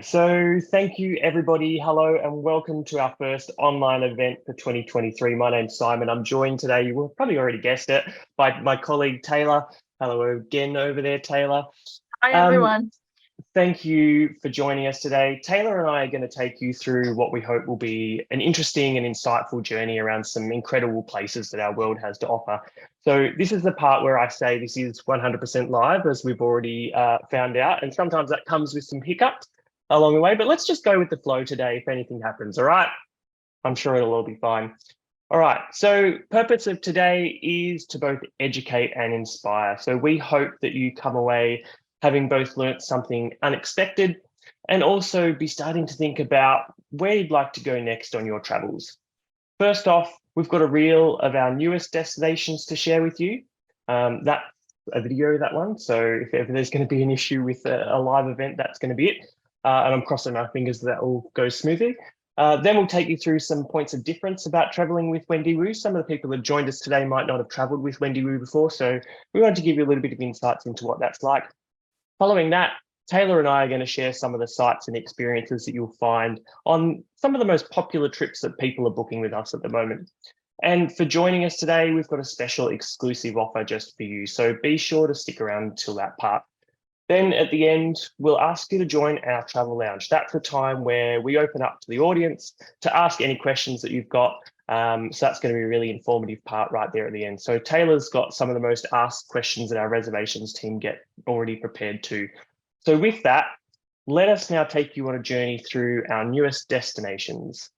Okay, so thank you everybody. Hello and welcome to our first online event for 2023. My name's Simon. I'm joined today, you will probably already guessed it, by my colleague Taylor. Hello again over there, Taylor. Hi, everyone. Thank you for joining us today. Taylor and I are going to take you through what we hope will be an interesting and insightful journey around some incredible places that our world has to offer. So this is the part where I say this is 100% live, as we've already found out, and sometimes that comes with some hiccups along the way, but let's just go with the flow today if anything happens, all right? I'm sure it'll all be fine. All right, so purpose of today is to both educate and inspire. So we hope that you come away having both learnt something unexpected and also be starting to think about where you'd like to go next on your travels. First off, we've got a reel of our newest destinations to share with you. That's a video, that one. So if ever there's going to be an issue with a live event, that's going to be it. And I'm crossing my fingers that all goes smoothly. Then we'll take you through some points of difference about traveling with Wendy Wu. Some of the people that joined us today might not have traveled with Wendy Wu before, so we wanted to give you a little bit of insights into what that's like. Following that, Taylor and I are going to share some of the sights and experiences that you'll find on some of the most popular trips that people are booking with us at the moment. And for joining us today, we've got a special exclusive offer just for you. So be sure to stick around until that part. Then at the end, we'll ask you to join our travel lounge. That's the time where we open up to the audience to ask any questions that you've got. So that's going to be a really informative part right there at the end. So Taylor's got some of the most asked questions that our reservations team get already prepared too. So with that, let us now take you on a journey through our newest destinations.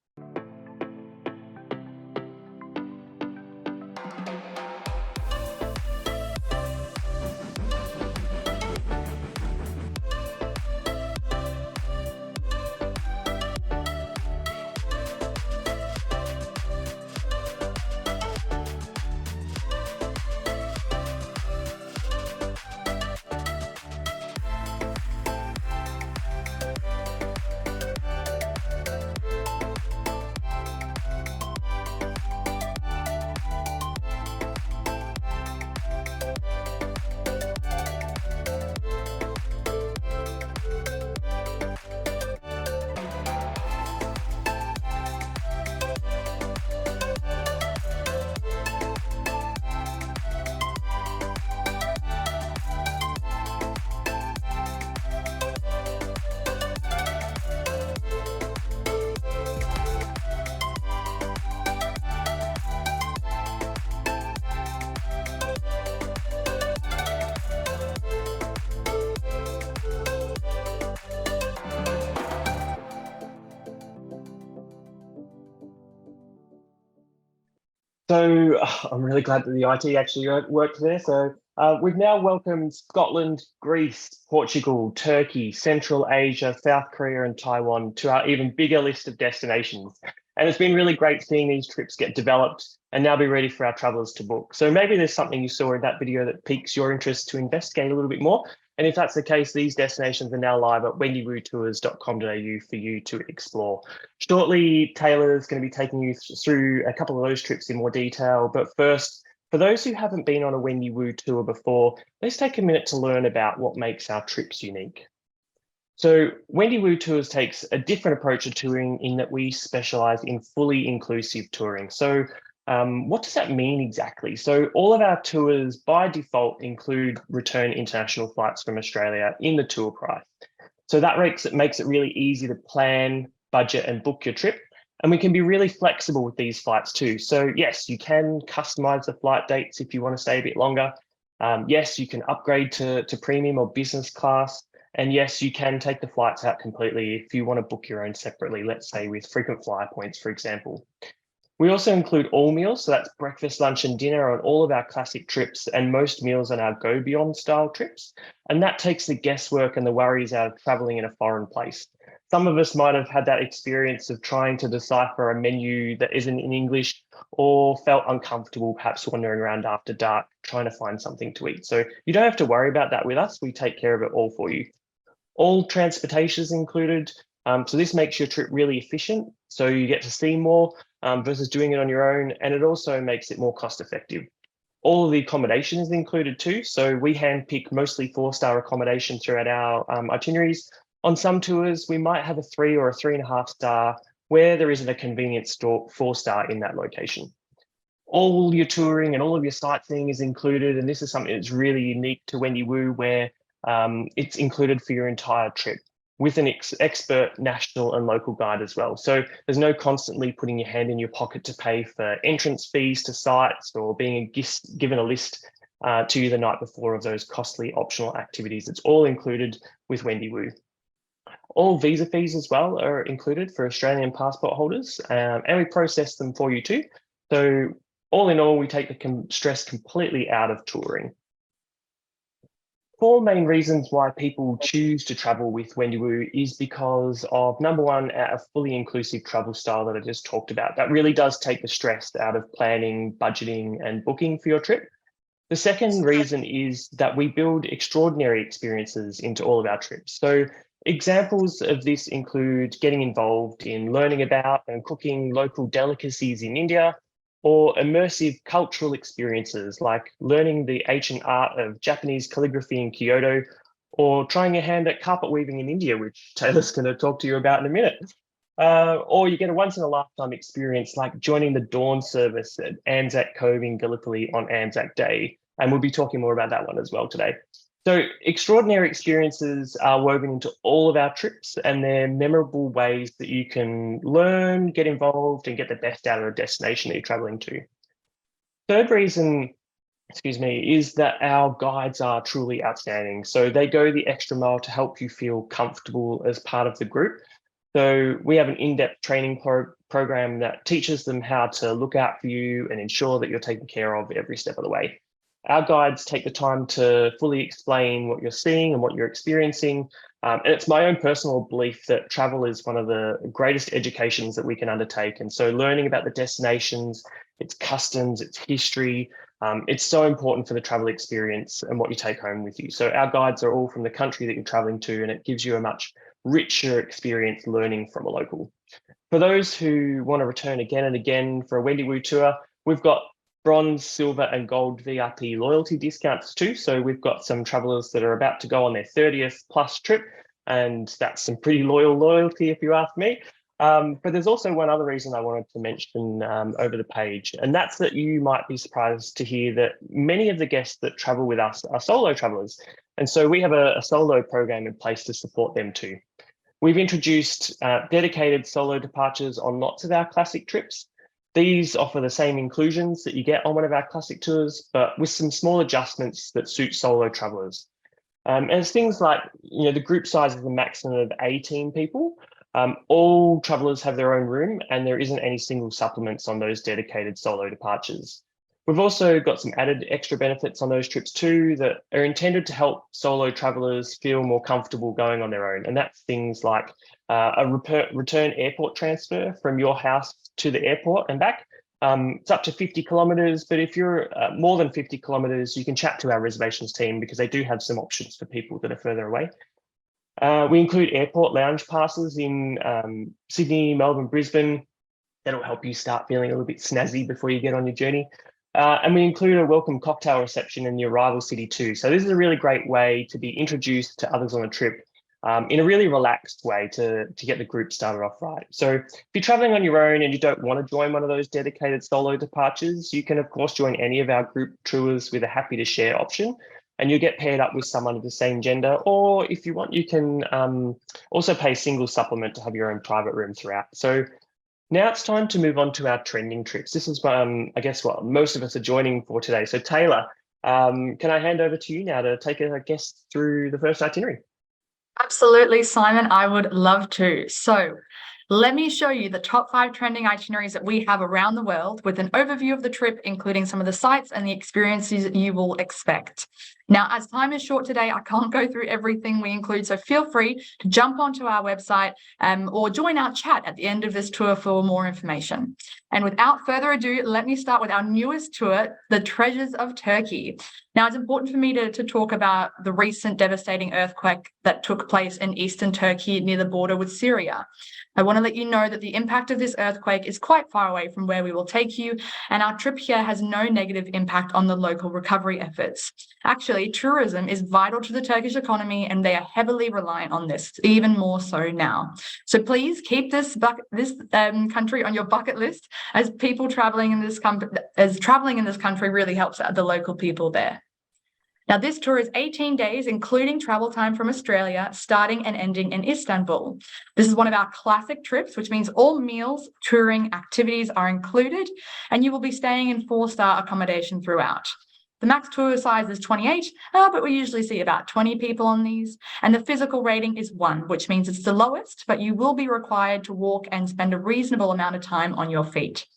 So I'm really glad that the IT actually worked there. So we've now welcomed Scotland, Greece, Portugal, Turkey, Central Asia, South Korea, and Taiwan to our even bigger list of destinations. And it's been really great seeing these trips get developed and now be ready for our travelers to book. So maybe there's something you saw in that video that piques your interest to investigate a little bit more. And if that's the case, these destinations are now live at wendywutours.com.au for you to explore. Shortly, Taylor is going to be taking you through a couple of those trips in more detail. But first, for those who haven't been on a Wendy Wu tour before, let's take a minute to learn about what makes our trips unique. So Wendy Wu Tours takes a different approach to touring in that we specialize in fully inclusive touring. So what does that mean exactly? So all of our tours by default include return international flights from Australia in the tour price. So that makes it really easy to plan, budget and book your trip. And we can be really flexible with these flights too. So yes, you can customize the flight dates if you want to stay a bit longer. Yes, you can upgrade to premium or business class. And yes, you can take the flights out completely if you want to book your own separately, let's say with frequent flyer points, for example. We also include all meals, so that's breakfast, lunch and dinner on all of our classic trips and most meals on our Go Beyond style trips. And that takes the guesswork and the worries out of traveling in a foreign place. Some of us might have had that experience of trying to decipher a menu that isn't in English or felt uncomfortable perhaps wandering around after dark trying to find something to eat. So you don't have to worry about that with us. We take care of it all for you. All transportation is included. So this makes your trip really efficient. So you get to see more versus doing it on your own. And it also makes it more cost effective. All of the accommodation is included too. So we handpick mostly 4-star accommodation throughout our itineraries. On some tours, we might have a 3 or a 3.5 star where there isn't a convenient store 4-star in that location. All your touring and all of your sightseeing is included, and this is something that's really unique to Wendy Wu, where it's included for your entire trip with an expert national and local guide as well. So there's no constantly putting your hand in your pocket to pay for entrance fees to sites or being given a list to you the night before of those costly optional activities. It's all included with Wendy Wu. All visa fees as well are included for Australian passport holders, and we process them for you too. So all in all, we take the stress completely out of touring. 4 main reasons why people choose to travel with Wendy Wu is because of, number one, a fully inclusive travel style that I just talked about. That really does take the stress out of planning, budgeting, and booking for your trip. The second reason is that we build extraordinary experiences into all of our trips. So examples of this include getting involved in learning about and cooking local delicacies in India, or immersive cultural experiences like learning the ancient art of Japanese calligraphy in Kyoto, or trying your hand at carpet weaving in India, which Taylor's going to talk to you about in a minute. Or you get a once-in-a-lifetime experience like joining the dawn service at Anzac Cove in Gallipoli on Anzac Day. And we'll be talking more about that one as well today. So extraordinary experiences are woven into all of our trips, and they're memorable ways that you can learn, get involved, and get the best out of a destination that you're traveling to. Third reason, is that our guides are truly outstanding. So they go the extra mile to help you feel comfortable as part of the group. So we have an in-depth training program that teaches them how to look out for you and ensure that you're taken care of every step of the way. Our guides take the time to fully explain what you're seeing and what you're experiencing. And it's my own personal belief that travel is one of the greatest educations that we can undertake. And so learning about the destinations, its customs, its history, it's so important for the travel experience and what you take home with you. So our guides are all from the country that you're traveling to, and it gives you a much richer experience learning from a local. For those who want to return again and again for a Wendy Wu tour, we've got bronze, silver, and gold VIP loyalty discounts too. So we've got some travelers that are about to go on their 30th plus trip, and that's some pretty loyal loyalty if you ask me. But there's also one other reason I wanted to mention over the page, and that's that you might be surprised to hear that many of the guests that travel with us are solo travelers. And so we have a solo program in place to support them too. We've introduced dedicated solo departures on lots of our classic trips. These offer the same inclusions that you get on one of our classic tours, but with some small adjustments that suit solo travelers. And it's things like, the group size is a maximum of 18 people. All travelers have their own room, and there isn't any single supplements on those dedicated solo departures. We've also got some added extra benefits on those trips too that are intended to help solo travelers feel more comfortable going on their own. And that's things like a return airport transfer from your house to the airport and back. It's up to 50 kilometres, but if you're more than 50 kilometres, you can chat to our reservations team because they do have some options for people that are further away. We include airport lounge passes in Sydney, Melbourne, Brisbane. That'll help you start feeling a little bit snazzy before you get on your journey. And we include a welcome cocktail reception in the arrival city too. So this is a really great way to be introduced to others on a trip in a really relaxed way to get the group started off right. So if you're traveling on your own and you don't want to join one of those dedicated solo departures, you can of course join any of our group tours with a happy to share option, and you'll get paired up with someone of the same gender. Or if you want, you can also pay a single supplement to have your own private room throughout. So now it's time to move on to our trending trips. This is, I guess, what most of us are joining for today. So Taylor, can I hand over to you now to take a guest through the first itinerary? Absolutely, Simon. I would love to. So let me show you the top 5 trending itineraries that we have around the world with an overview of the trip, including some of the sites and the experiences you will expect. Now, as time is short today, I can't go through everything we include, so feel free to jump onto our website or join our chat at the end of this tour for more information. And without further ado, let me start with our newest tour, the Treasures of Turkey. Now, it's important for me to talk about the recent devastating earthquake that took place in eastern Turkey near the border with Syria. I want to let you know that the impact of this earthquake is quite far away from where we will take you, and our trip here has no negative impact on the local recovery efforts. Actually, actually, tourism is vital to the Turkish economy, and they are heavily reliant on this, even more so now. So please keep this country on your bucket list, as people traveling in this country really helps out the local people there. Now, this tour is 18 days, including travel time from Australia, starting and ending in Istanbul. This is one of our classic trips, which means all meals, touring, activities are included, and you will be staying in 4-star accommodation throughout. The max tour size is 28, but we usually see about 20 people on these. And the physical rating is 1, which means it's the lowest, but you will be required to walk and spend a reasonable amount of time on your feet.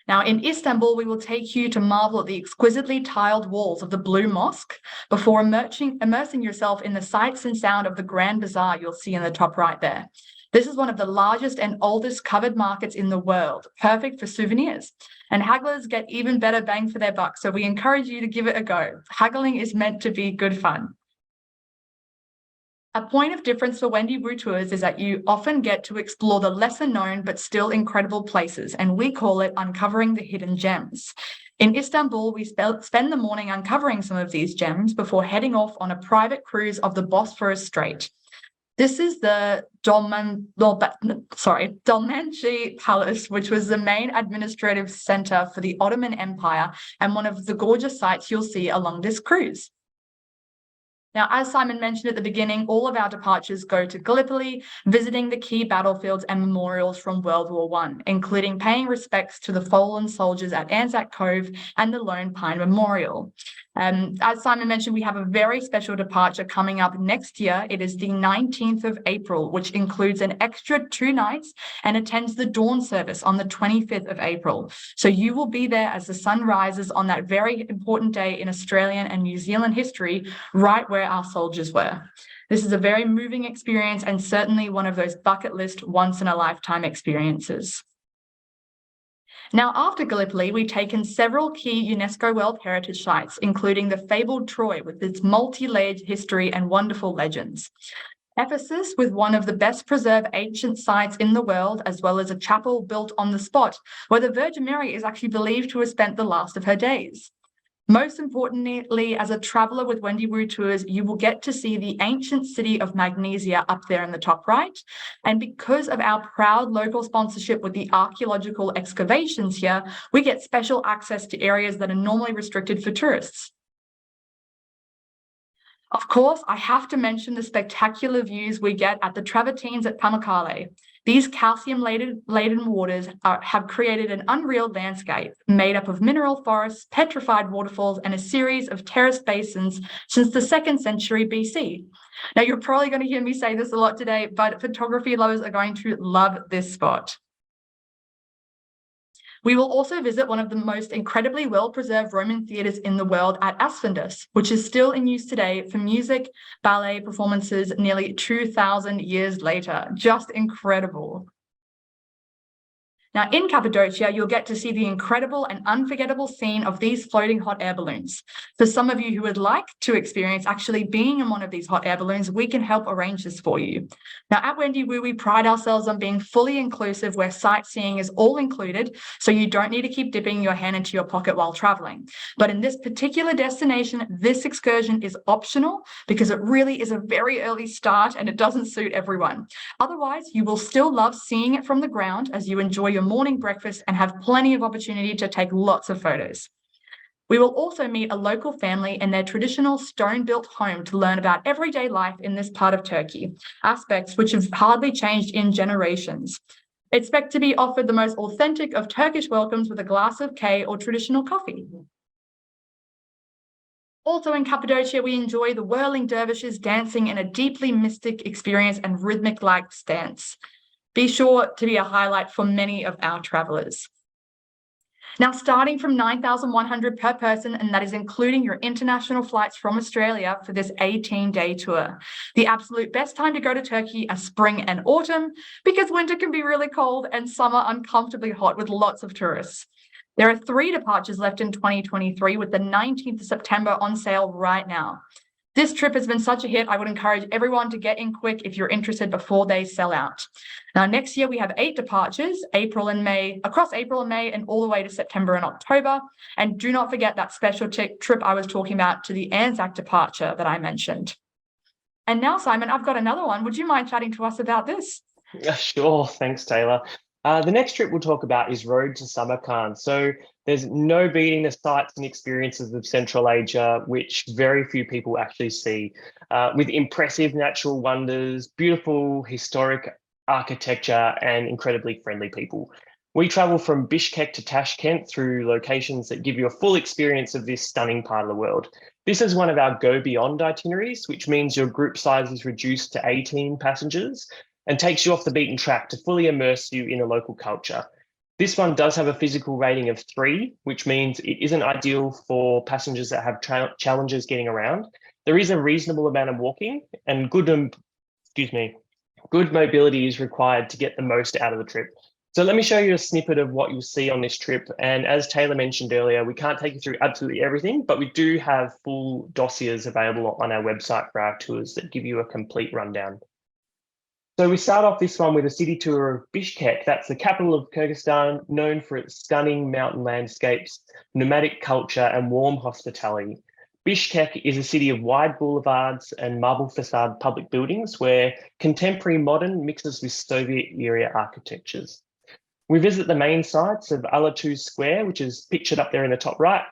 Now, in Istanbul, we will take you to marvel at the exquisitely tiled walls of the Blue Mosque before immersing yourself in the sights and sound of the Grand Bazaar you'll see in the top right there. This is one of the largest and oldest covered markets in the world, perfect for souvenirs. And hagglers get even better bang for their buck, so we encourage you to give it a go. Haggling is meant to be good fun. A point of difference for Wendy Wu tours is that you often get to explore the lesser known but still incredible places, and we call it uncovering the hidden gems. In Istanbul, we spend the morning uncovering some of these gems before heading off on a private cruise of the Bosphorus Strait. This is the Dolmabahce Palace, which was the main administrative center for the Ottoman Empire and one of the gorgeous sights you'll see along this cruise. Now, as Simon mentioned at the beginning, all of our departures go to Gallipoli, visiting the key battlefields and memorials from World War I, including paying respects to the fallen soldiers at Anzac Cove and the Lone Pine Memorial. As Simon mentioned, we have a very special departure coming up next year. It is the 19th of April, which includes an extra 2 nights and attends the dawn service on the 25th of April. So you will be there as the sun rises on that very important day in Australian and New Zealand history, right where our soldiers were. This is a very moving experience and certainly one of those bucket list once-in-a-lifetime experiences. Now, after Gallipoli, we've taken several key UNESCO World Heritage Sites, including the fabled Troy with its multi-layered history and wonderful legends. Ephesus, with one of the best preserved ancient sites in the world, as well as a chapel built on the spot, where the Virgin Mary is actually believed to have spent the last of her days. Most importantly, as a traveller with Wendy Wu Tours, you will get to see the ancient city of Magnesia up there in the top right. And because of our proud local sponsorship with the archaeological excavations here, we get special access to areas that are normally restricted for tourists. Of course, I have to mention the spectacular views we get at the travertines at Pamukkale. These calcium-laden waters have created an unreal landscape made up of mineral forests, petrified waterfalls, and a series of terraced basins since the 2nd century BC. Now, you're probably going to hear me say this a lot today, but photography lovers are going to love this spot. We will also visit one of the most incredibly well-preserved Roman theatres in the world at Aspendos, which is still in use today for music, ballet performances nearly 2,000 years later. Just incredible. Now, in Cappadocia, you'll get to see the incredible and unforgettable scene of these floating hot air balloons. For some of you who would like to experience actually being in one of these hot air balloons, we can help arrange this for you. Now, at Wendy Wu, we pride ourselves on being fully inclusive, where sightseeing is all included, so you don't need to keep dipping your hand into your pocket while traveling. But in this particular destination, this excursion is optional because it really is a very early start and it doesn't suit everyone. Otherwise, you will still love seeing it from the ground as you enjoy your morning breakfast and have plenty of opportunity to take lots of photos. We will also meet a local family in their traditional stone-built home to learn about everyday life in this part of Turkey, aspects which have hardly changed in generations. Expect to be offered the most authentic of Turkish welcomes with a glass of K or traditional coffee. Also in Cappadocia, we enjoy the whirling dervishes dancing in a deeply mystic experience and rhythmic-like stance. Be sure to be a highlight for many of our travellers. Now, starting from $9,100 per person, and that is including your international flights from Australia for this 18-day tour. The absolute best time to go to Turkey are spring and autumn, because winter can be really cold and summer uncomfortably hot with lots of tourists. There are 3 departures left in 2023, with the 19th of September on sale right now. This trip has been such a hit. I would encourage everyone to get in quick if you're interested before they sell out. Now, next year we have 8 departures, across April and May, and all the way to September and October. And do not forget that special trip I was talking about to the Anzac departure that I mentioned. And now, Simon, I've got another one. Would you mind chatting to us about this? Sure, thanks, Taylor. The next trip we'll talk about is Road to Samarkand. So there's no beating the sights and experiences of Central Asia, which very few people actually see, with impressive natural wonders, beautiful historic architecture, and incredibly friendly people. We travel from Bishkek to Tashkent through locations that give you a full experience of this stunning part of the world. This is one of our Go Beyond itineraries, which means your group size is reduced to 18 passengers and takes you off the beaten track to fully immerse you in a local culture. This one does have a physical rating of 3, which means it isn't ideal for passengers that have challenges getting around. There is a reasonable amount of walking and good mobility is required to get the most out of the trip. So let me show you a snippet of what you'll see on this trip. And as Taylor mentioned earlier, we can't take you through absolutely everything, but we do have full dossiers available on our website for our tours that give you a complete rundown. So we start off this one with a city tour of Bishkek. That's the capital of Kyrgyzstan, known for its stunning mountain landscapes, nomadic culture, and warm hospitality. Bishkek is a city of wide boulevards and marble facade public buildings where contemporary modern mixes with Soviet-era architectures. We visit the main sites of Alatu Square, which is pictured up there in the top right.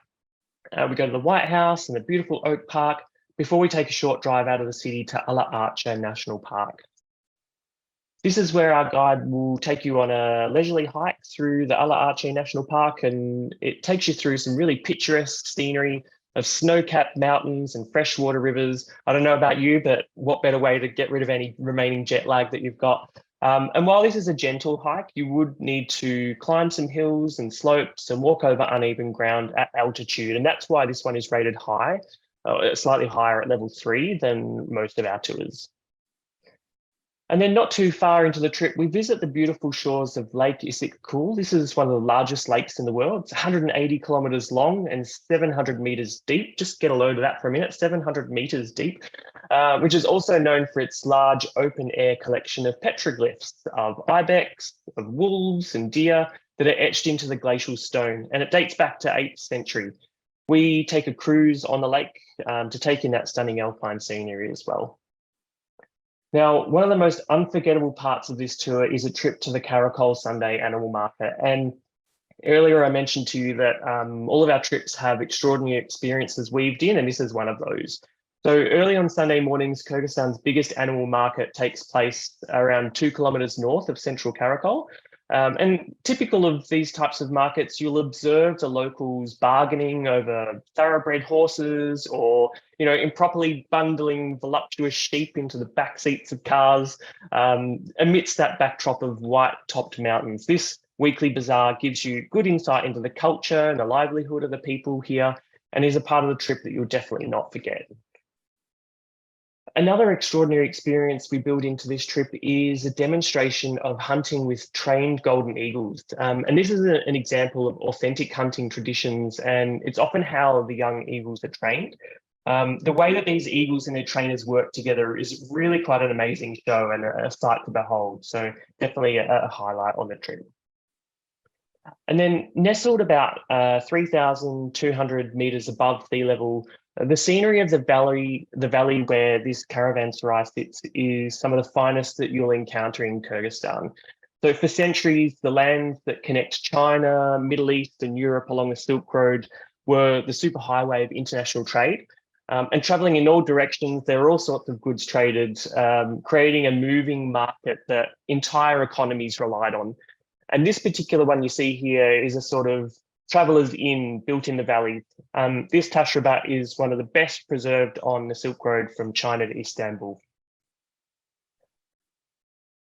We go to the White House and the beautiful Oak Park before we take a short drive out of the city to Ala Archa National Park. This is where our guide will take you on a leisurely hike through the Ala Archa National Park, and it takes you through some really picturesque scenery of snow-capped mountains and freshwater rivers. I don't know about you, but what better way to get rid of any remaining jet lag that you've got? And while this is a gentle hike, you would need to climb some hills and slopes and walk over uneven ground at altitude. And that's why this one is rated high, slightly higher at level 3 than most of our tours. And then not too far into the trip, we visit the beautiful shores of Lake Issyk-Kul. This is one of the largest lakes in the world. It's 180 kilometers long and 700 meters deep. Just get a load of that for a minute, 700 meters deep, which is also known for its large open air collection of petroglyphs of ibex, of wolves and deer that are etched into the glacial stone. And it dates back to 8th century. We take a cruise on the lake to take in that stunning alpine scenery as well. Now, one of the most unforgettable parts of this tour is a trip to the Karakol Sunday Animal Market. And earlier I mentioned to you that all of our trips have extraordinary experiences weaved in, and this is one of those. So early on Sunday mornings, Kyrgyzstan's biggest animal market takes place around 2 kilometers north of central Karakol. And typical of these types of markets, you'll observe the locals bargaining over thoroughbred horses or, improperly bundling voluptuous sheep into the back seats of cars amidst that backdrop of white-topped mountains. This weekly bazaar gives you good insight into the culture and the livelihood of the people here and is a part of the trip that you'll definitely not forget. Another extraordinary experience we build into this trip is a demonstration of hunting with trained golden eagles. And this is an example of authentic hunting traditions, and it's often how the young eagles are trained. The way that these eagles and their trainers work together is really quite an amazing show and a sight to behold. So definitely a highlight on the trip. And then nestled about 3,200 meters above sea level, the scenery of the valley where this caravanserai sits is some of the finest that you'll encounter in Kyrgyzstan. So for centuries, the lands that connect China, Middle East and Europe along the Silk Road were the superhighway of international trade. And traveling in all directions, there are all sorts of goods traded, creating a moving market that entire economies relied on. And this particular one you see here is a sort of traveller's inn built in the valley. This Tashrabat is one of the best preserved on the Silk Road from China to Istanbul.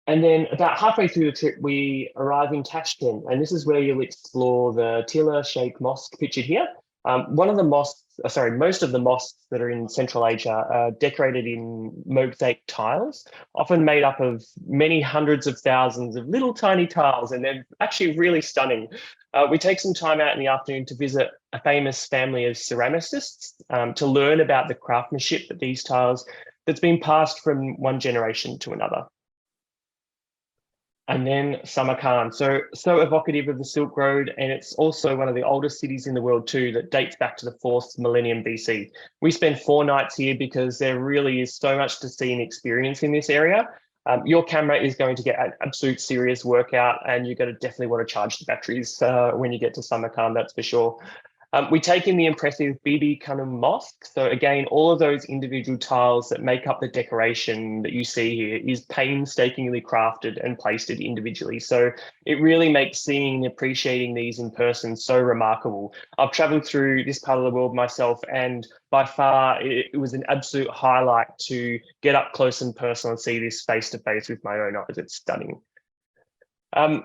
And then about halfway through the trip, we arrive in Tashkent, and this is where you'll explore the Tilla Sheikh Mosque pictured here. One of the mosques most of the mosques that are in Central Asia are decorated in mosaic tiles, often made up of many hundreds of thousands of little tiny tiles, and they're actually really stunning. We take some time out in the afternoon to visit a famous family of ceramicists to learn about the craftsmanship of these tiles that's been passed from one generation to another. And then Samarkand, so evocative of the Silk Road, and it's also one of the oldest cities in the world too, that dates back to the 4th millennium BC. We spend 4 nights here because there really is so much to see and experience in this area. Your camera is going to get an absolute serious workout, and you're going to definitely want to charge the batteries when you get to Samarkand, that's for sure. We take in the impressive Bibi Khanum Mosque. So again, all of those individual tiles that make up the decoration that you see here is painstakingly crafted and pasted individually. So it really makes seeing and appreciating these in person so remarkable. I've traveled through this part of the world myself, and by far it was an absolute highlight to get up close and personal and see this face to face with my own eyes. It's stunning.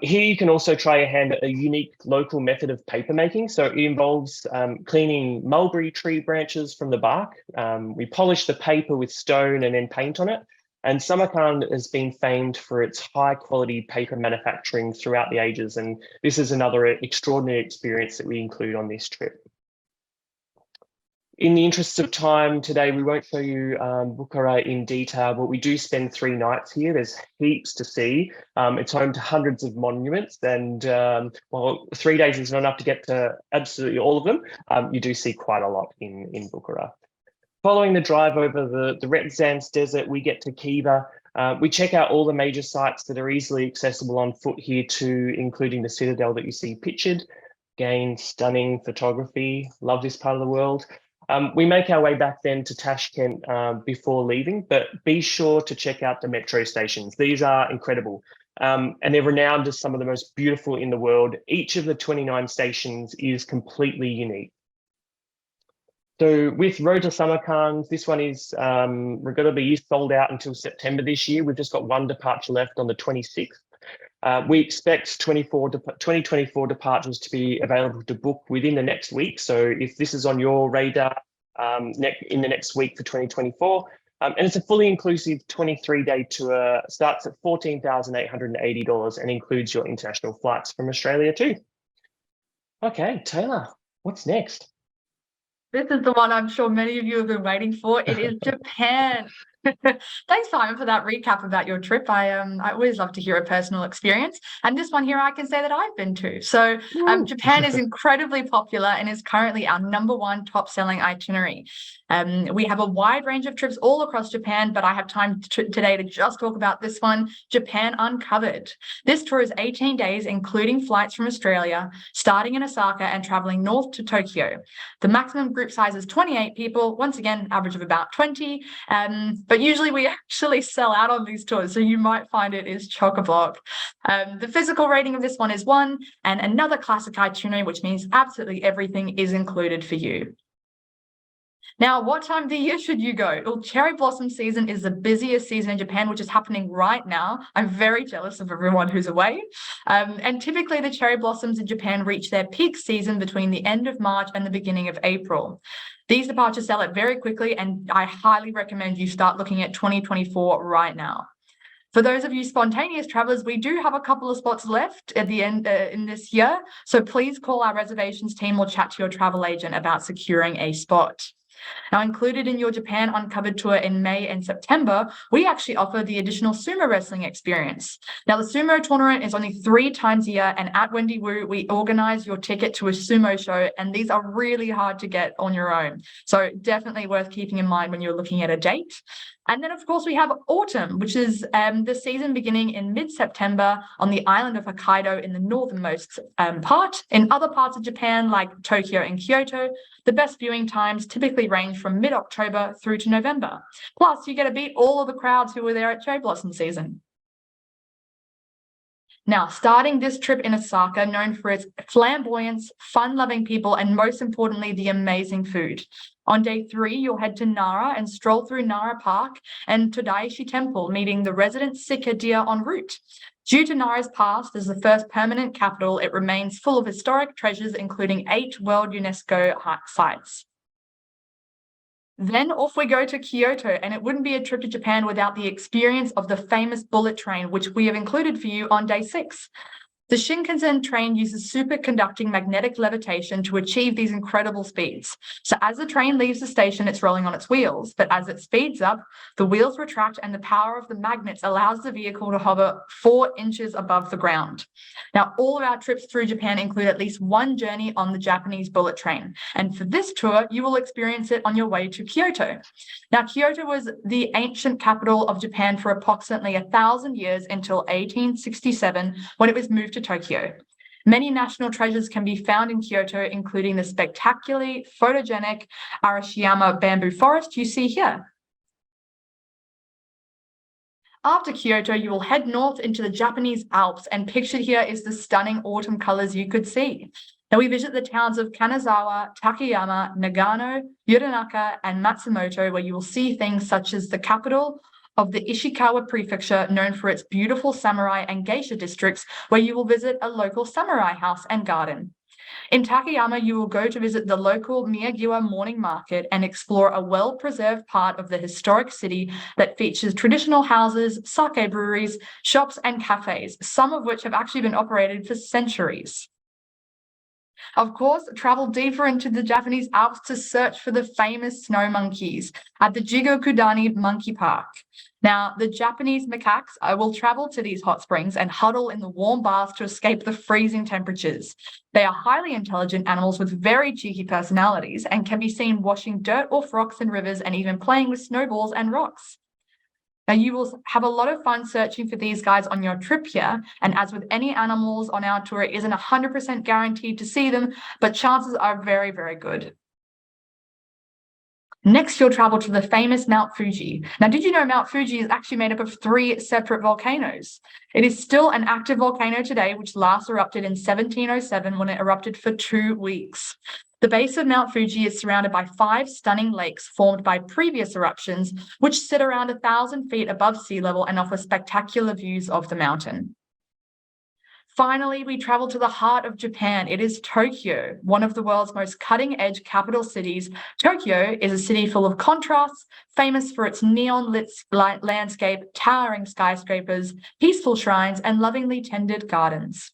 Here you can also try your hand at a unique local method of paper making. So it involves cleaning mulberry tree branches from the bark. We polish the paper with stone and then paint on it. And Samarkand has been famed for its high quality paper manufacturing throughout the ages. And this is another extraordinary experience that we include on this trip. In the interest of time today, we won't show you Bukhara in detail, but we do spend 3 nights here. There's heaps to see. It's home to hundreds of monuments, and while 3 days is not enough to get to absolutely all of them, you do see quite a lot in Bukhara. Following the drive over the Retzans Desert, we get to Khiva. We check out all the major sites that are easily accessible on foot here too, including the citadel that you see pictured. Again, stunning photography. Love this part of the world. We make our way back then to Tashkent before leaving, but be sure to check out the metro stations. These are incredible, and they're renowned as some of the most beautiful in the world. Each of the 29 stations is completely unique. So with Road to Samarkand, this one is regrettably sold out until September this year. We've just got 1 departure left on the 26th. We expect 2024 departures to be available to book within the next week. So if this is on your radar in the next week for 2024, and it's a fully inclusive 23-day tour, starts at $14,880 and includes your international flights from Australia too. Okay, Taylor, what's next? This is the one I'm sure many of you have been waiting for. It is Japan. Thanks, Simon, for that recap about your trip. I always love to hear a personal experience, and this one here I can say that I've been to. So Japan is incredibly popular and is currently our #1 top-selling itinerary. We have a wide range of trips all across Japan, but I have time today to just talk about this one, Japan Uncovered. This tour is 18 days, including flights from Australia, starting in Osaka and traveling north to Tokyo. The maximum group size is 28 people, once again, average of about 20, but usually we actually sell out on these tours, so you might find it is chock-a-block. The physical rating of this one is 1, and another classic itinerary, which means absolutely everything is included for you. Now, what time of the year should you go? Well, cherry blossom season is the busiest season in Japan, which is happening right now. I'm very jealous of everyone who's away. And typically the cherry blossoms in Japan reach their peak season between the end of March and the beginning of April. These departures sell out very quickly, and I highly recommend you start looking at 2024 right now. For those of you spontaneous travelers, we do have a couple of spots left at the end in this year. So please call our reservations team or chat to your travel agent about securing a spot. Now, included in your Japan Uncovered tour in May and September, we actually offer the additional sumo wrestling experience. Now, the sumo tournament is only 3 times a year, and at Wendy Wu, we organize your ticket to a sumo show, and these are really hard to get on your own. So definitely worth keeping in mind when you're looking at a date. And then, of course, we have autumn, which is the season beginning in mid-September on the island of Hokkaido in the northernmost part. In other parts of Japan, like Tokyo and Kyoto, the best viewing times typically range from mid-October through to November. Plus, you get to beat all of the crowds who were there at cherry blossom season. Now, starting this trip in Osaka, known for its flamboyance, fun-loving people, and most importantly, the amazing food. On day 3, you'll head to Nara and stroll through Nara Park and Todaishi Temple, meeting the resident Sikha deer en route. Due to Nara's past as the first permanent capital, it remains full of historic treasures, including 8 World UNESCO sites. Then off we go to Kyoto, and it wouldn't be a trip to Japan without the experience of the famous bullet train, which we have included for you on day 6. The Shinkansen train uses superconducting magnetic levitation to achieve these incredible speeds. So as the train leaves the station, it's rolling on its wheels, but as it speeds up, the wheels retract and the power of the magnets allows the vehicle to hover 4 inches above the ground. Now, all of our trips through Japan include at least one journey on the Japanese bullet train. And for this tour, you will experience it on your way to Kyoto. Now, Kyoto was the ancient capital of Japan for approximately 1,000 years until 1867, when it was moved to Tokyo. Many national treasures can be found in Kyoto, including the spectacularly photogenic Arashiyama bamboo forest you see here. After Kyoto, you will head north into the Japanese Alps, and pictured here is the stunning autumn colors you could see. Now we visit the towns of Kanazawa, Takayama, Nagano, Yudanaka, and Matsumoto, where you will see things such as the capital of the Ishikawa prefecture, known for its beautiful samurai and geisha districts, where you will visit a local samurai house and garden. In Takayama, you will go to visit the local Miyagiwa morning market and explore a well-preserved part of the historic city that features traditional houses, sake breweries, shops, and cafes, some of which have actually been operated for centuries. Of course, travel deeper into the Japanese Alps to search for the famous snow monkeys at the Jigokudani Monkey Park. Now, the Japanese macaques will travel to these hot springs and huddle in the warm baths to escape the freezing temperatures. They are highly intelligent animals with very cheeky personalities and can be seen washing dirt off rocks and rivers and even playing with snowballs and rocks. Now, you will have a lot of fun searching for these guys on your trip here. And as with any animals on our tour, it isn't 100% guaranteed to see them, but chances are very, very good. Next, you'll travel to the famous Mount Fuji. Now, did you know Mount Fuji is actually made up of 3 separate volcanoes? It is still an active volcano today, which last erupted in 1707 when it erupted for 2 weeks. The base of Mount Fuji is surrounded by 5 stunning lakes formed by previous eruptions, which sit around 1,000 feet above sea level and offer spectacular views of the mountain. Finally, we travel to the heart of Japan. It is Tokyo, one of the world's most cutting-edge capital cities. Tokyo is a city full of contrasts, famous for its neon-lit landscape, towering skyscrapers, peaceful shrines, and lovingly tended gardens.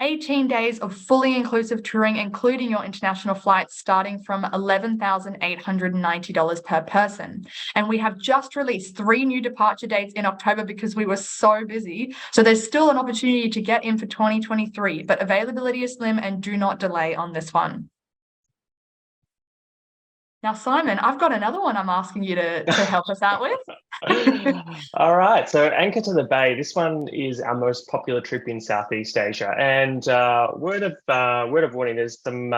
18 days of fully inclusive touring, including your international flights, starting from $11,890 per person. And we have just released 3 new departure dates in October because we were so busy. So there's still an opportunity to get in for 2023, but availability is slim and do not delay on this one. Now, Simon, I've got another one I'm asking you to help us out with. All right, so Anchor to the Bay. This one is our most popular trip in Southeast Asia, and word of warning: there's some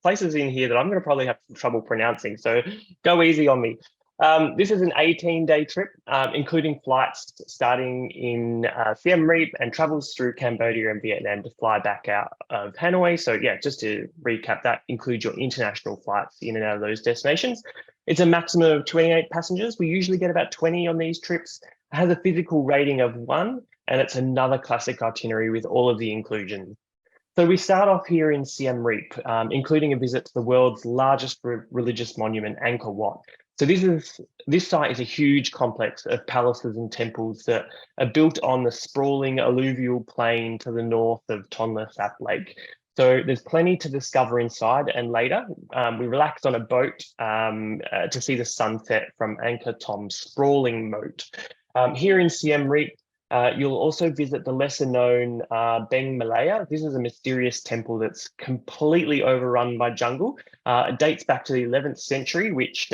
places in here that I'm going to probably have some trouble pronouncing, so go easy on me. This is an 18-day trip, including flights starting in Siem Reap and travels through Cambodia and Vietnam to fly back out of Hanoi. So yeah, just to recap, that includes your international flights in and out of those destinations. It's a maximum of 28 passengers. We usually get about 20 on these trips. It has a physical rating of 1, and it's another classic itinerary with all of the inclusions. So we start off here in Siem Reap, including a visit to the world's largest religious monument, Angkor Wat. So this site is a huge complex of palaces and temples that are built on the sprawling alluvial plain to the north of Tonle Sap Lake. So there's plenty to discover inside, and later we relaxed on a boat to see the sunset from Angkor Thom's sprawling moat. Here in Siem Reap, you'll also visit the lesser-known Beng Malaya. This is a mysterious temple that's completely overrun by jungle. It dates back to the 11th century, which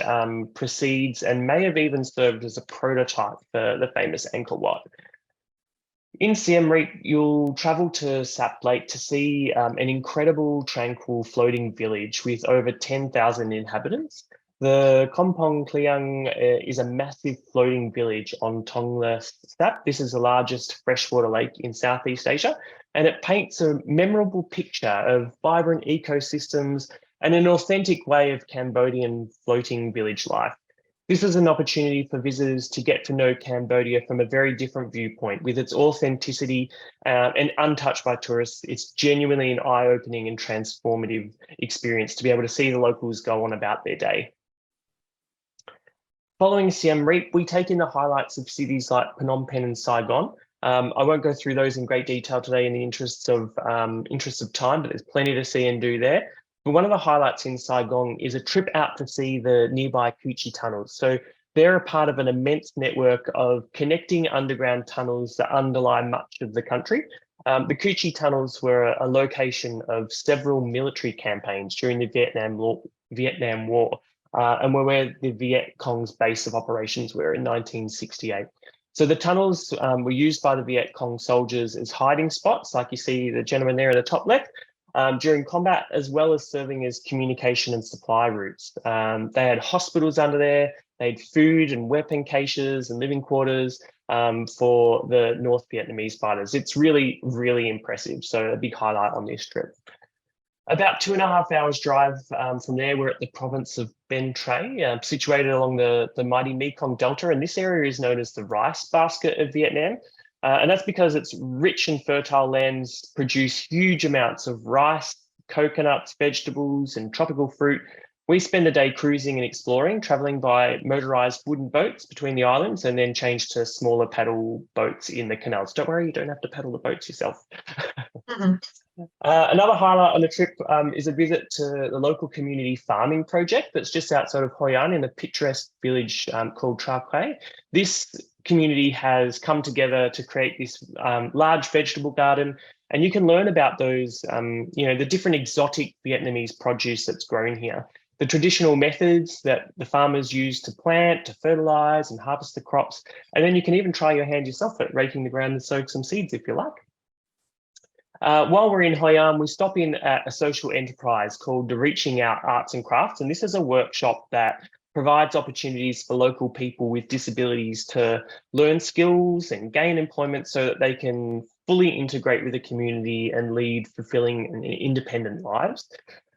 precedes and may have even served as a prototype for the famous Angkor Wat. In Siem Reap, you'll travel to Sap Lake to see an incredible, tranquil, floating village with over 10,000 inhabitants. The Kompong Kliang is a massive floating village on Tonle Sap. This is the largest freshwater lake in Southeast Asia, and it paints a memorable picture of vibrant ecosystems and an authentic way of Cambodian floating village life. This is an opportunity for visitors to get to know Cambodia from a very different viewpoint. With its authenticity and untouched by tourists, it's genuinely an eye-opening and transformative experience to be able to see the locals go on about their day. Following Siem Reap, we take in the highlights of cities like Phnom Penh and Saigon. I won't go through those in great detail today in the interests of time, but there's plenty to see and do there. But one of the highlights in Saigon is a trip out to see the nearby Coochie tunnels. So they're a part of an immense network of connecting underground tunnels that underlie much of the country. The Coochie tunnels were a location of several military campaigns during the Vietnam War, and were where the Viet Cong's base of operations were in 1968. So the tunnels were used by the Viet Cong soldiers as hiding spots, like you see the gentleman there in the top left, during combat, as well as serving as communication and supply routes. They had hospitals under there, they had food and weapon caches and living quarters for the North Vietnamese fighters. It's really, really impressive. So a big highlight on this trip. About 2.5 hours drive from there, we're at the province of Ben Tre, situated along the mighty Mekong Delta. And this area is known as the rice basket of Vietnam. And that's because its rich and fertile lands produce huge amounts of rice, coconuts, vegetables, and tropical fruit. We spend a day cruising and exploring, traveling by motorized wooden boats between the islands and then change to smaller paddle boats in the canals. Don't worry, you don't have to paddle the boats yourself. Another highlight on the trip is a visit to the local community farming project that's just outside of Hoi An in a picturesque village called Tra Quay. This community has come together to create this large vegetable garden, and you can learn about those, the different exotic Vietnamese produce that's grown here, the traditional methods that the farmers use to plant, to fertilize and harvest the crops, and then you can even try your hand yourself at raking the ground and sow some seeds if you like. While we're in Hoi An, we stop in at a social enterprise called the Reaching Out Arts and Crafts, and this is a workshop that provides opportunities for local people with disabilities to learn skills and gain employment so that they can fully integrate with the community and lead fulfilling and independent lives.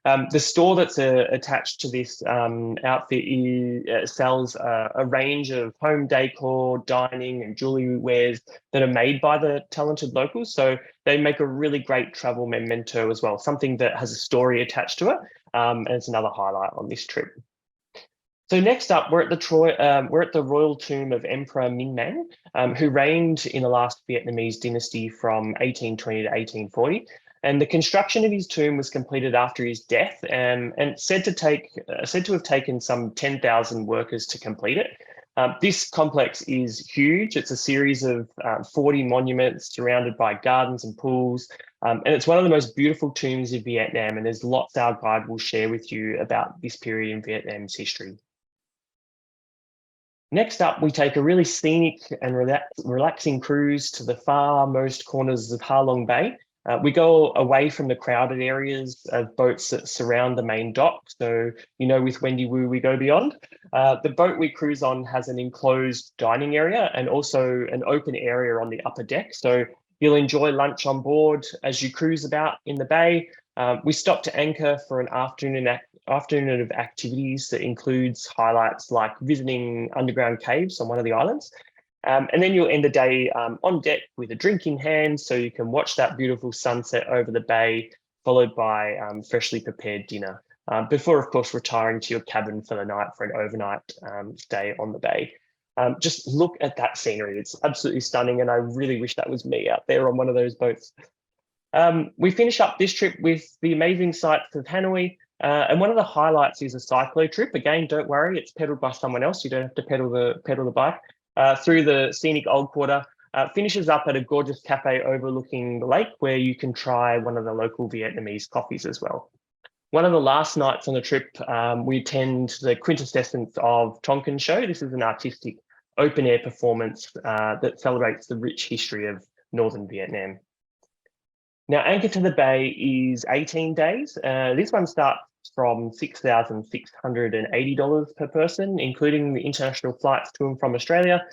The store that's attached to this outfit sells a range of home decor, dining and jewelry wares that are made by the talented locals. So they make a really great travel memento as well, something that has a story attached to it. And it's another highlight on this trip. So next up, we're at the royal tomb of Emperor Minh Mang, who reigned in the last Vietnamese dynasty from 1820 to 1840. And the construction of his tomb was completed after his death, and said to have taken some 10,000 workers to complete it. This complex is huge. It's a series of 40 monuments surrounded by gardens and pools. And it's one of the most beautiful tombs in Vietnam. And there's lots our guide will share with you about this period in Vietnam's history. Next up, we take a really scenic and relaxing cruise to the farmost corners of Ha Long Bay. We go away from the crowded areas of boats that surround the main dock. So, with Wendy Wu, we go beyond. The boat we cruise on has an enclosed dining area and also an open area on the upper deck. So you'll enjoy lunch on board as you cruise about in the bay. We stop to Angkor for an afternoon of activities that includes highlights like visiting underground caves on one of the islands. And then you'll end the day on deck with a drink in hand so you can watch that beautiful sunset over the bay, followed by freshly prepared dinner, before, of course, retiring to your cabin for the night for an overnight stay on the bay. Just look at that scenery. It's absolutely stunning, and I really wish that was me out there on one of those boats. We finish up this trip with the amazing sights of Hanoi, and one of the highlights is a cyclo trip. Again, don't worry, it's pedaled by someone else. You don't have to pedal the bike. Through the scenic Old Quarter, finishes up at a gorgeous cafe overlooking the lake where you can try one of the local Vietnamese coffees as well. One of the last nights on the trip, we attend the quintessence of Tonkin Show. This is an artistic open-air performance that celebrates the rich history of northern Vietnam. Now, Anchor to the Bay is 18 days. This one starts from $6,680 per person, including the international flights to and from Australia.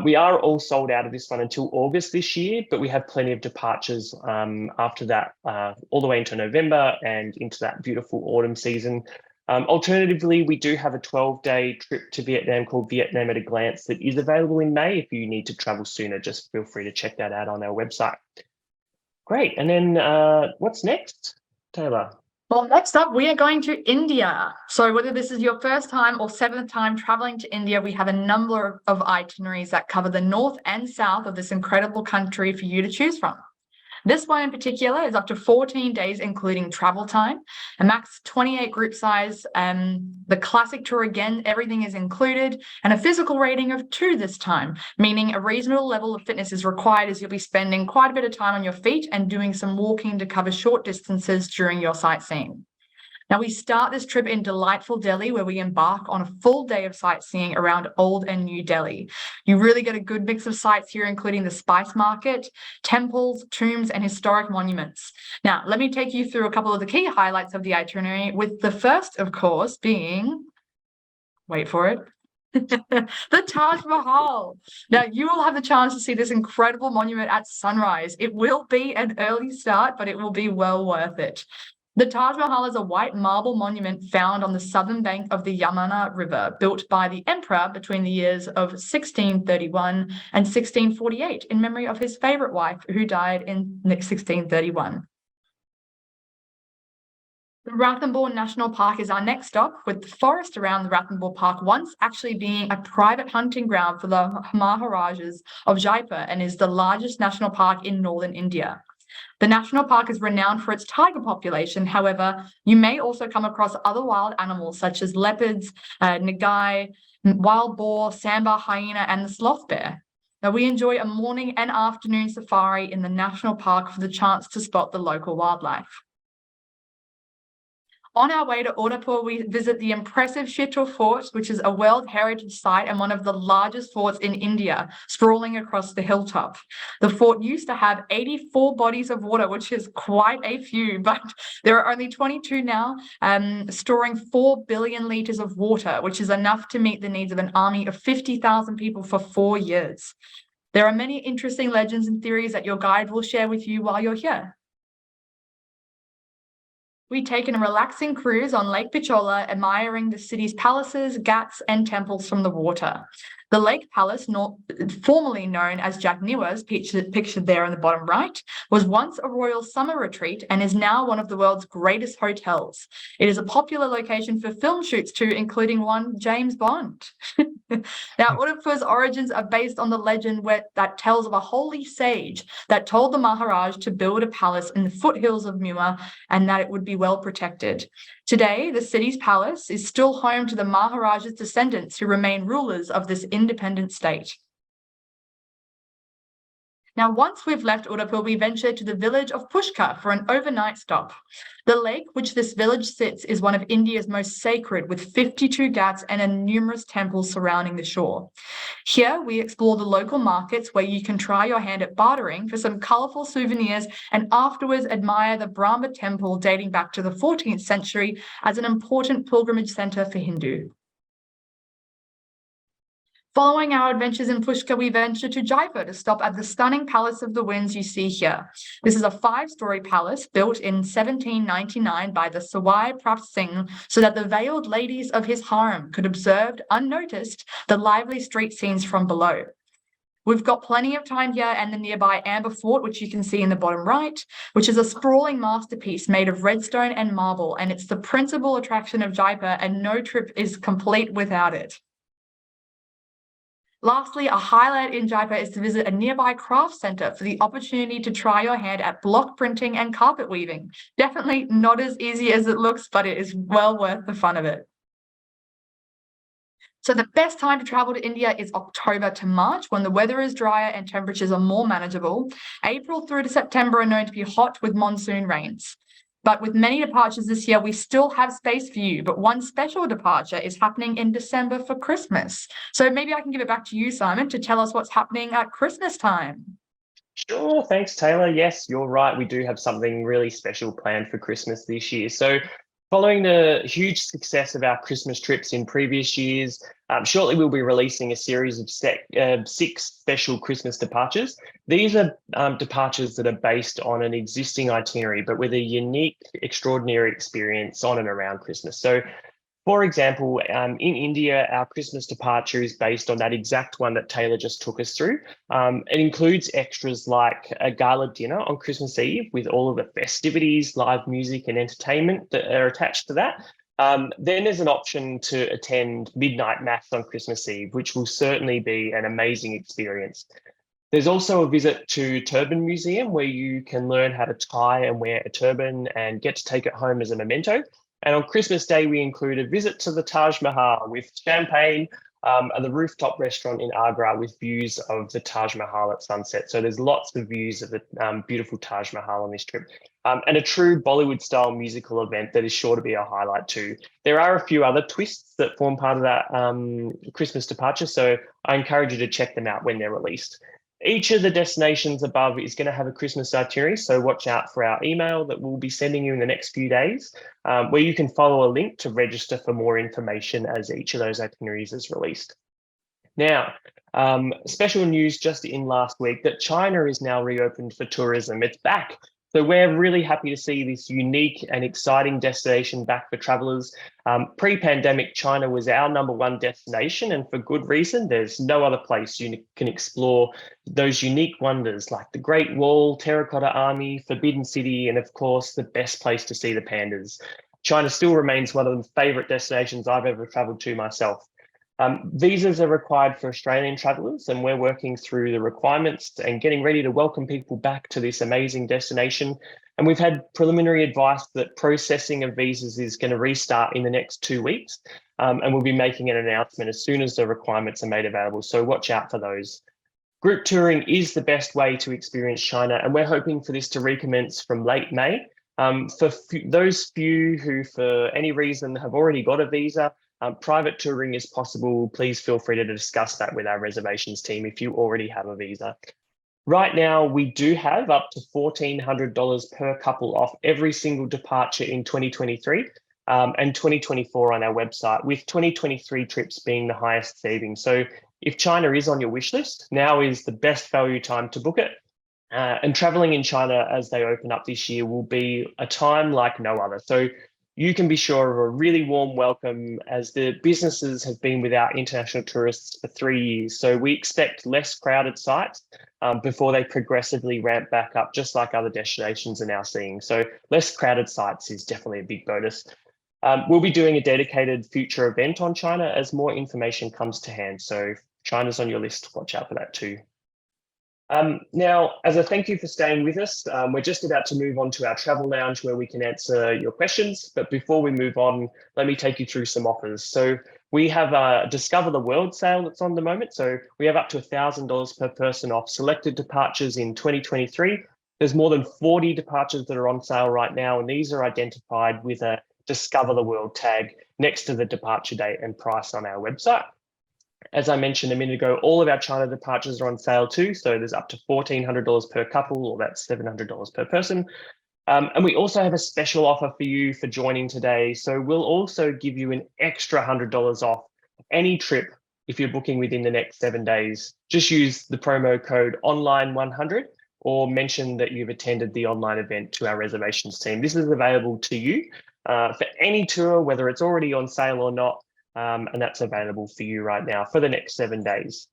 We are all sold out of this one until August this year, but we have plenty of departures after that, all the way into November and into that beautiful autumn season. Alternatively, we do have a 12-day trip to Vietnam called Vietnam at a Glance that is available in May. If you need to travel sooner, just feel free to check that out on our website. Great. And then what's next, Taylor? Well, next up, we are going to India. So whether this is your first time or seventh time traveling to India, we have a number of itineraries that cover the north and south of this incredible country for you to choose from. This one in particular is up to 14 days, including travel time, a max 28 group size. The classic tour, again, everything is included, and a physical rating of 2 this time, meaning a reasonable level of fitness is required as you'll be spending quite a bit of time on your feet and doing some walking to cover short distances during your sightseeing. Now, we start this trip in delightful Delhi, where we embark on a full day of sightseeing around Old and New Delhi. You really get a good mix of sights here, including the spice market, temples, tombs, and historic monuments. Now, let me take you through a couple of the key highlights of the itinerary, with the first, of course, being, wait for it, the Taj Mahal. Now, you will have the chance to see this incredible monument at sunrise. It will be an early start, but it will be well worth it. The Taj Mahal is a white marble monument found on the southern bank of the Yamuna River, built by the emperor between the years of 1631 and 1648 in memory of his favorite wife, who died in 1631. The Ranthambore National Park is our next stop, with the forest around the Ranthambore Park once actually being a private hunting ground for the Maharajas of Jaipur and is the largest national park in northern India. The national park is renowned for its tiger population. However, you may also come across other wild animals such as leopards, nagai, wild boar, sambar hyena, and the sloth bear. Now, we enjoy a morning and afternoon safari in the national park for the chance to spot the local wildlife. On our way to Udaipur, we visit the impressive Chittor Fort, which is a World Heritage Site and one of the largest forts in India, sprawling across the hilltop. The fort used to have 84 bodies of water, which is quite a few, but there are only 22 now, storing 4 billion litres of water, which is enough to meet the needs of an army of 50,000 people for 4 years. There are many interesting legends and theories that your guide will share with you while you're here. We take a relaxing cruise on Lake Pichola, admiring the city's palaces, ghats, and temples from the water. The Lake Palace, formerly known as Jack Niwas, pictured there in the bottom right, was once a royal summer retreat and is now one of the world's greatest hotels. It is a popular location for film shoots too, including one James Bond. Now, Udaipur's origins are based on the legend that tells of a holy sage that told the Maharaj to build a palace in the foothills of Muma and that it would be well protected. Today, the city's palace is still home to the Maharaj's descendants who remain rulers of this independent state. Now, once we've left Udaipur, we venture to the village of Pushkar for an overnight stop. The lake which this village sits is one of India's most sacred, with 52 ghats and numerous temples surrounding the shore. Here, we explore the local markets where you can try your hand at bartering for some colourful souvenirs and afterwards admire the Brahma temple dating back to the 14th century as an important pilgrimage centre for Hindu. Following our adventures in Pushkar, we venture to Jaipur to stop at the stunning Palace of the Winds you see here. This is a 5-story palace built in 1799 by the Sawai Prat Singh so that the veiled ladies of his harem could observe, unnoticed, the lively street scenes from below. We've got plenty of time here and the nearby Amber Fort, which you can see in the bottom right, which is a sprawling masterpiece made of redstone and marble, and it's the principal attraction of Jaipur, and no trip is complete without it. Lastly, a highlight in Jaipur is to visit a nearby craft centre for the opportunity to try your hand at block printing and carpet weaving. Definitely not as easy as it looks, but it is well worth the fun of it. So the best time to travel to India is October to March, when the weather is drier and temperatures are more manageable. April through to September are known to be hot with monsoon rains. But with many departures this year, we still have space for you. But one special departure is happening in December for Christmas. So maybe I can give it back to you, Simon, to tell us what's happening at Christmas time. Sure, thanks, Taylor. Yes, you're right. We do have something really special planned for Christmas this year. So following the huge success of our Christmas trips in previous years, shortly we'll be releasing a series of 6 special Christmas departures. These are departures that are based on an existing itinerary, but with a unique, extraordinary experience on and around Christmas. So For example, in India, our Christmas departure is based on that exact one that Taylor just took us through. It includes extras like a gala dinner on Christmas Eve with all of the festivities, live music and entertainment that are attached to that. Then there's an option to attend midnight mass on Christmas Eve, which will certainly be an amazing experience. There's also a visit to Turban Museum where you can learn how to tie and wear a turban and get to take it home as a memento. And on Christmas Day, we include a visit to the Taj Mahal with champagne and the rooftop restaurant in Agra with views of the Taj Mahal at sunset. So there's lots of views of the beautiful Taj Mahal on this trip. And a true Bollywood-style musical event that is sure to be a highlight too. There are a few other twists that form part of that Christmas departure, so I encourage you to check them out when they're released. Each of the destinations above is going to have a Christmas itinerary, so watch out for our email that we'll be sending you in the next few days, where you can follow a link to register for more information as each of those itineraries is released. Now, special news just in last week that China is now reopened for tourism. It's back. So we're really happy to see this unique and exciting destination back for travellers. Pre-pandemic, China was our #1 destination, and for good reason. There's no other place you can explore those unique wonders like the Great Wall, Terracotta Army, Forbidden City, and of course, the best place to see the pandas. China still remains one of the favourite destinations I've ever travelled to myself. Visas are required for Australian travellers, and we're working through the requirements and getting ready to welcome people back to this amazing destination. And we've had preliminary advice that processing of visas is going to restart in the next 2 weeks, and we'll be making an announcement as soon as the requirements are made available. So watch out for those. Group touring is the best way to experience China, and we're hoping for this to recommence from late May. For those few who, for any reason, have already got a visa, private touring is possible. Please feel free to discuss that with our reservations team if you already have a visa. Right now, we do have up to $1,400 per couple off every single departure in 2023 and 2024 on our website, with 2023 trips being the highest saving. So if China is on your wish list, now is the best value time to book it. And traveling in China as they open up this year will be a time like no other. So you can be sure of a really warm welcome, as the businesses have been without international tourists for 3 years. So we expect less crowded sites before they progressively ramp back up, just like other destinations are now seeing. So less crowded sites is definitely a big bonus. We'll be doing a dedicated future event on China as more information comes to hand. So if China's on your list, watch out for that too. Now, as a thank you for staying with us, we're just about to move on to our travel lounge where we can answer your questions. But before we move on, let me take you through some offers. So we have a Discover the World sale that's on the moment. So we have up to $1,000 per person off selected departures in 2023. There's more than 40 departures that are on sale right now, and these are identified with a Discover the World tag next to the departure date and price on our website. As I mentioned a minute ago, all of our China departures are on sale too. So there's up to $1,400 per couple, or that's $700 per person. And we also have a special offer for you for joining today. So we'll also give you an extra $100 off any trip if you're booking within the next 7 days. Just use the promo code online100 or mention that you've attended the online event to our reservations team. This is available to you for any tour, whether it's already on sale or not. And that's available for you right now for the next 7 days.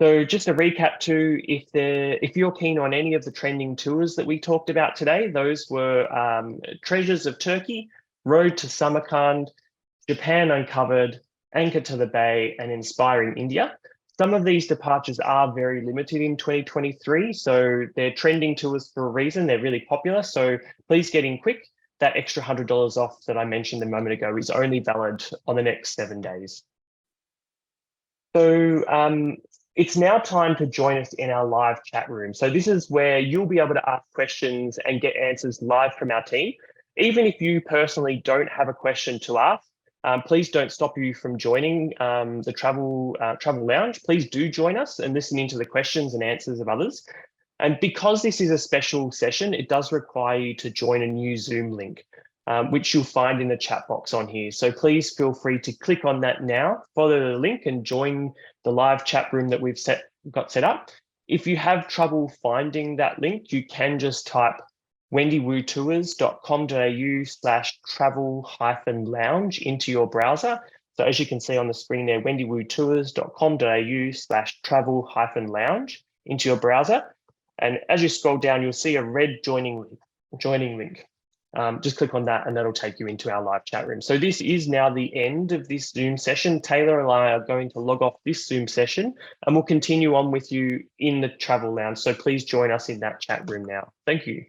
So just to recap too, if you're keen on any of the trending tours that we talked about today, those were Treasures of Turkey, Road to Samarkand, Japan Uncovered, Anchor to the Bay, and Inspiring India. Some of these departures are very limited in 2023, so they're trending tours for a reason. They're really popular, so please get in quick. That extra $100 off that I mentioned a moment ago is only valid on the next 7 days. So it's now time to join us in our live chat room. So this is where you'll be able to ask questions and get answers live from our team. Even if you personally don't have a question to ask, please don't stop you from joining the travel lounge. Please do join us and listen into the questions and answers of others. And because this is a special session, it does require you to join a new Zoom link, which you'll find in the chat box on here. So please feel free to click on that now, follow the link and join the live chat room that we've got set up. If you have trouble finding that link, you can just type wendywotours.com.au/travel-lounge into your browser. So as you can see on the screen there, wendywotours.com.au/travel-lounge into your browser. And as you scroll down, you'll see a red joining link. Just click on that and that'll take you into our live chat room. So this is now the end of this Zoom session. Taylor and I are going to log off this Zoom session and we'll continue on with you in the travel lounge. So please join us in that chat room now. Thank you.